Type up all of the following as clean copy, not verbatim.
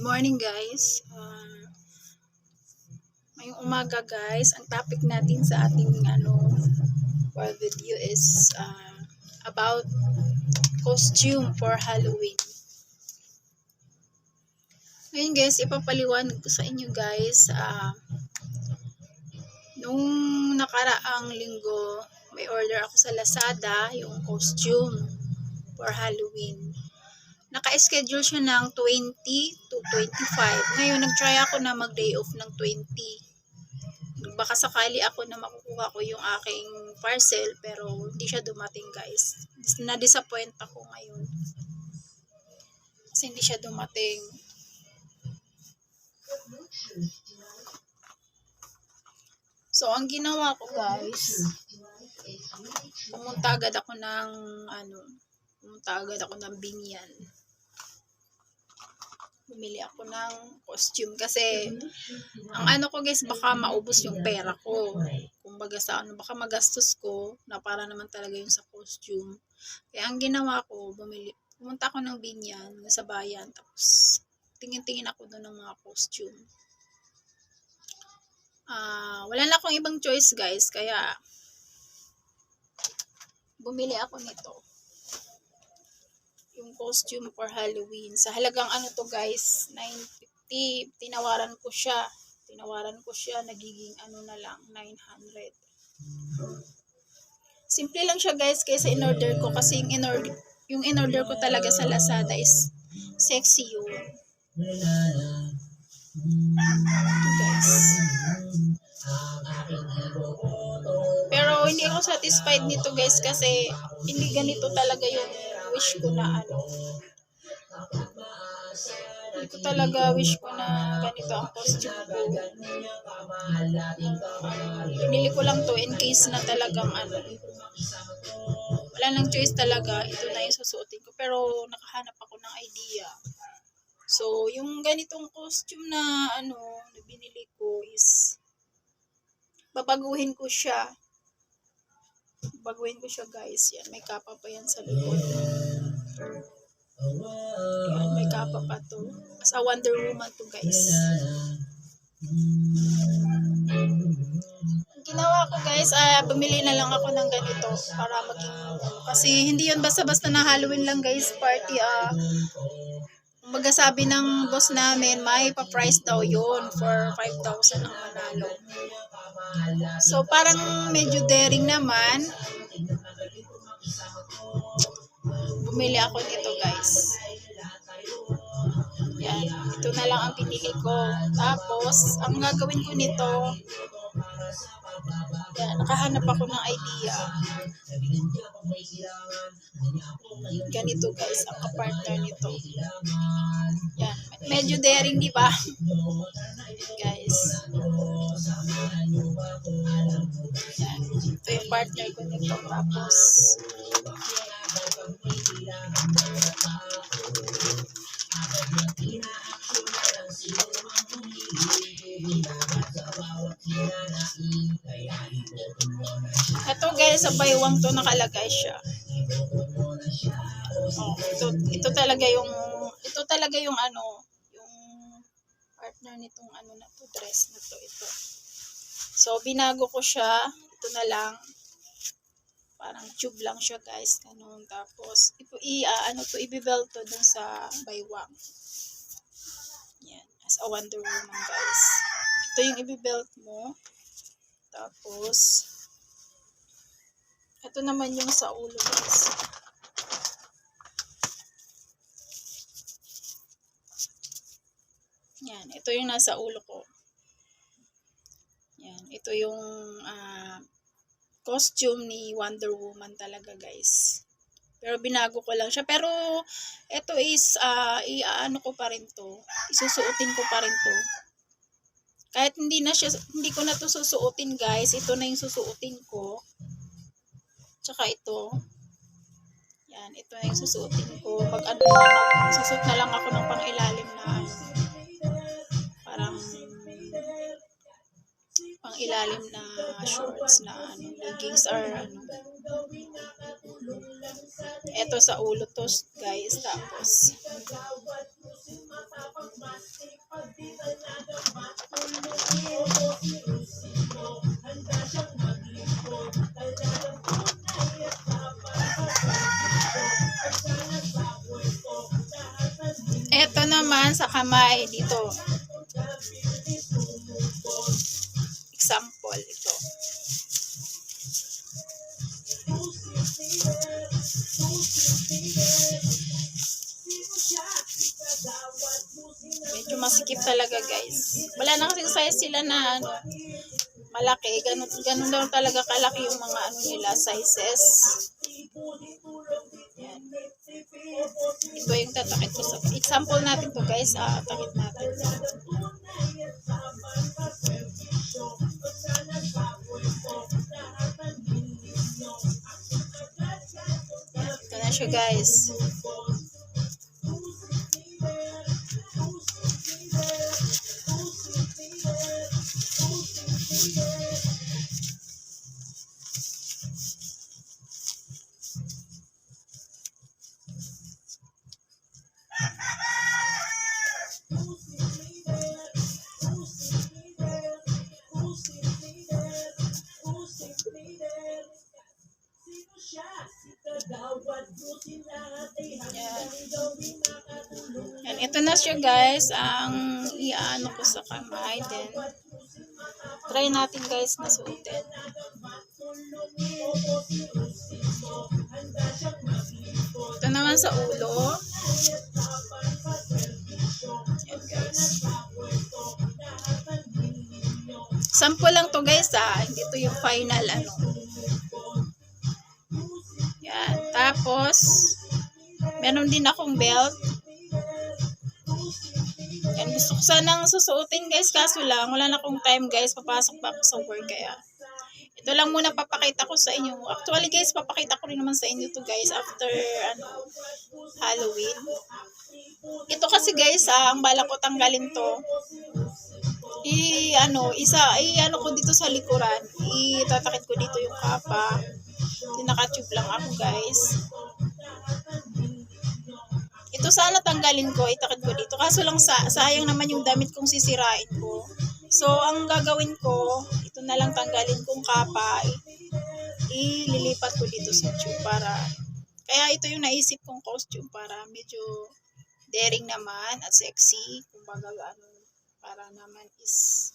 Morning guys. Ngayong umaga guys, ang topic natin sa ating for video is about costume for Halloween. Ngayon guys, ipapaliwanag ko sa inyo guys, nung nakaraang linggo, may order ako sa Lazada, yung costume for Halloween. Naka-schedule siya ng 20 to 25. Ngayon, nag-try ako na mag-day off ng 20. Baka sakali ako na makukuha ko yung aking parcel, pero hindi siya dumating guys. Na-disappoint ako ngayon. Kasi hindi siya dumating. So, ang ginawa ko guys, pumunta agad ako ng Binyan. Bumili ako ng costume kasi ang ko guys, baka maubos yung pera ko. Kumbaga baka magastos ko na para naman talaga yung sa costume. Kaya ang ginawa ko, pumunta ako ng Binyan sa bayan, tapos tingin-tingin ako doon ng mga costume. Wala na akong ibang choice guys, kaya bumili ako nito. Yung costume for Halloween. Sa halagang to guys, $950. Tinawaran ko siya, nagiging na lang, 900. Simple lang siya guys, kaysa in-order ko. Kasi yung in-order ko talaga sa Lazada is sexy yun. Ito guys. Pero hindi ako satisfied nito guys, kasi hindi ganito talaga yung wish ko na Hindi ko talaga wish ko na ganito ang costume ko. Pinili ko lang to in case na talagang wala nang choice talaga, ito na yung susuotin ko. Pero nakahanap ako ng idea. So, yung ganitong costume na na binili ko is babaguhin ko siya. Guys. Yan, may kapa pa yan sa likod. Yan, may kapa pa to. As a Wonder Woman to guys. Ginawa ko guys, bumili na lang ako ng ganito para maging kasi hindi yun basta-basta na Halloween lang guys, party. Kumbaga sabi ng boss namin, may pa-price daw yun for 5,000 ang manalo. So parang medyo daring naman, bumili ako nito guys. Yan, ito na lang ang pinili ko. Tapos ang gagawin ko nito, yan, nakahanap ako ng idea. Ganito guys, ang kapartner nito. Yan, medyo daring, di ba? Guys. Yan, ito yung partner ko nito. Tapos ito guys, sa baywang to nakalagay siya. Ito talaga yung yung partner nitong na to, dress na to, ito. So binago ko siya, ito na lang. Parang tube lang siya guys, ganun. Tapos i-belt to dun sa baywang. Yan, as a Wonder Woman guys. Ito yung i-belt mo. Tapos ito naman yung sa ulo guys. Yan, ito yung nasa ulo ko. Yan, ito yung costume ni Wonder Woman talaga guys. Pero binago ko lang siya. Pero ito is ko pa rin to. Isusuotin ko pa rin to. Kahit hindi ko na to susuotin guys. Ito na yung susuotin ko. Tsaka ito. Yan, ito na yung susuotin ko. Susuot na lang ako ng pang-ilalim na parang pang-ilalim na shorts na leggings or Ito sa ulo to guys. Tapos Ito naman sa kamay dito. Example ito. Medyo masikip talaga guys. Wala na kasi size sila na ano, malaki. Ganun daw talaga kalaki yung mga ano nila, sizes. Yan. Ito yung tatakit ko sa example natin to guys. Takit natin. Ito na siya guys. Yan, ito na siya guys, ang iaano ko sa kamay. Then, try natin guys na suotin. Ito naman sa ulo. Yan guys. Sample lang to guys hindi to yung final ano. Yan, tapos meron din akong belt. Yan, gusto ko sanang susuotin guys, kaso lang wala na akong time guys, papasok pa ako sa work, kaya ito lang muna papakita ko sa inyo. Actually guys, papakita ko rin naman sa inyo to guys after ano, Halloween. Ito kasi guys, ang bala ko tanggalin to. Ano ko dito sa likuran. Itatakit ko dito yung kapa. Naka-tube lang ako guys. Ito sana tanggalin ko, itakid ko dito. Kaso lang sayang naman yung damit kong sisirain ko. So, ang gagawin ko, ito na lang tanggalin kong kapa. Ililipat ko dito sa tube para, kaya ito yung naisip kong costume para medyo daring naman at sexy. Kumbaga, para naman is,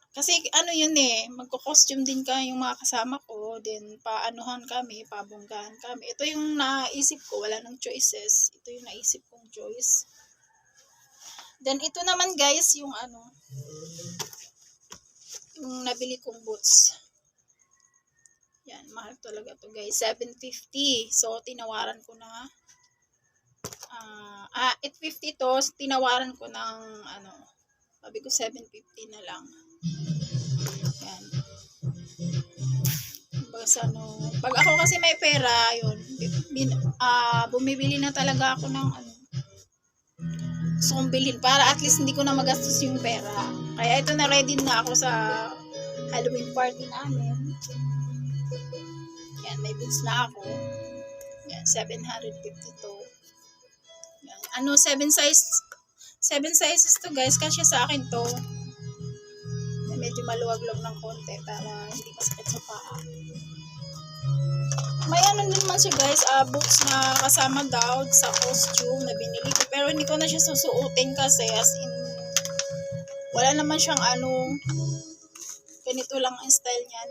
kasi ano yun magko-costume din yung mga kasama ko, then paanuhan kami, pabonggahan kami. Ito yung naisip ko, wala nang choices. Ito yung naisip kong choice. Then ito naman guys, yung yung nabili kong boots. Yan, mahal talaga to guys, 750. So tinawaran ko na 850 to, tinawaran ko ng sabi ko 750 na lang. Yan. Pag ako kasi may pera, yun, bumibili na talaga ako ng gusto kong bilhin para at least hindi ko na magastos yung pera. Kaya ito na, ready na ako sa Halloween party namin. Yan, may boots na ako. Yan, 752. Yan, 7 sizes to guys, kasi sa akin to. Medyo maluwag-luwag ng konti para hindi masakit sa paa. May din naman siya guys, boots na kasama daw sa costume na binili ko. Pero hindi ko na siya susuotin kasi as in, wala naman siyang ganito lang ang style niyan.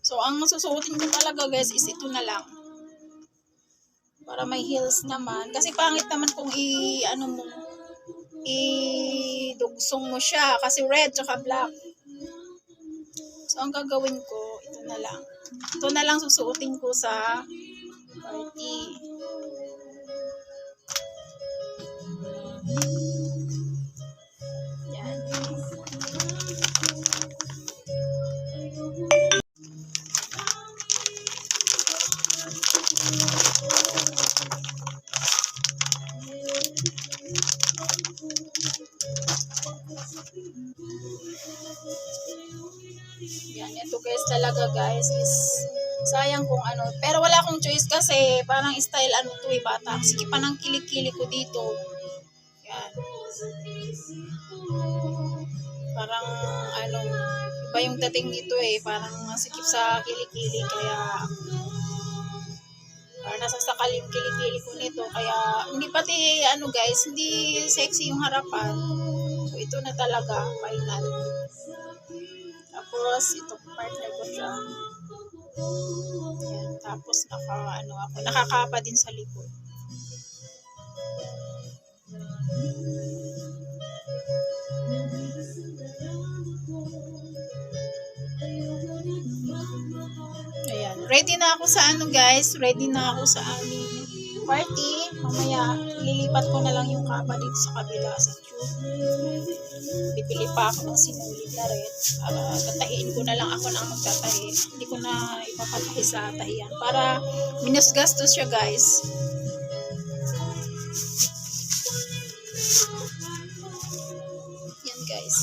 So, ang susuotin ko talaga guys is ito na lang. Para may heels naman. Kasi pangit naman kung idugsong mo siya. Kasi red tsaka black. So, ang gagawin ko, ito na lang. Ito na lang susuotin ko sa party. Yan. Yan, ito guys talaga guys is Sayang kung ano. Pero wala akong choice kasi parang style ano to eh, bata. Sige pa ng kilikili ko dito. Yan. Parang ano, iba yung dating dito eh. Parang masikip sa kilikili kaya parang nasasakal yung kilikili ko nito. Kaya hindi pati ano guys, hindi sexy yung harapan. So ito na talaga, final. Tapos ito partner ko siya. Yan. Tapos nakakapa din sa likod. Ayan. Ready na ako sa ano guys. Ready na ako sa aming party. Mamaya, lilipat ko na lang yung kapa dito sa kabila sa tube. Bibili pa ako ng sinulid na rin. Tatahiin ko na lang ako na ang magtatahi. Hindi ko na ipapatahi sa tahiyan. Para minus gastos siya guys. Yan guys.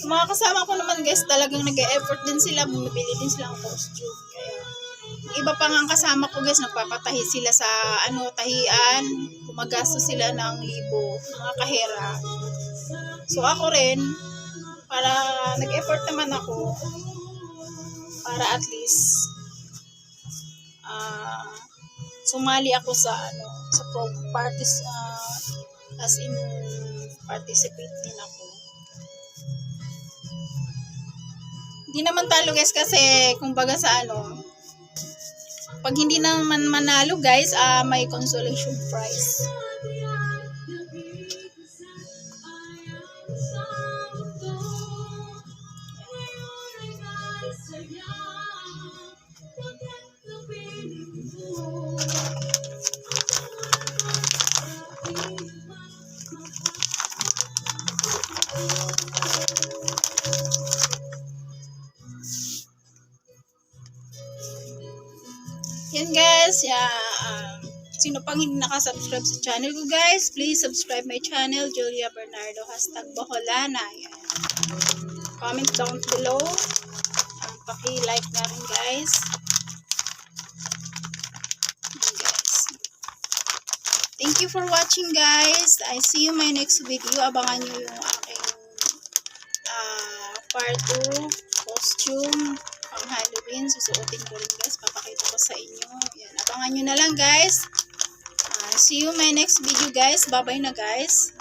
Yung mga kasama ko naman guys, talagang nag-e-effort din sila, bumibili din sila ng costume. Kaya, iba pa nga ang kasama ko guys, nagpapatahi sila sa tahian, gumagastos sila ng 1,000, mga kahera. So ako rin, para nag-effort naman ako, para at least, sumali ako sa sa parties, as in, participate din ako. Hindi naman talo guys kasi kumbaga sa pag hindi naman manalo guys, may consolation prize. Yan guys, sino pang hindi nakasubscribe sa channel ko guys, please subscribe my channel, Julia Bernardo, #Bacolana. Yan. Comment down below. Paki-like na rin guys. Yan guys. Thank you for watching guys. I see you my next video. Abangan nyo yung aking part 2 costume pang Halloween. Susuotin ko rin guys. Papakita ko sa inyo. Yan. Abangan nyo na lang guys. See you my next video guys. Bye bye na guys.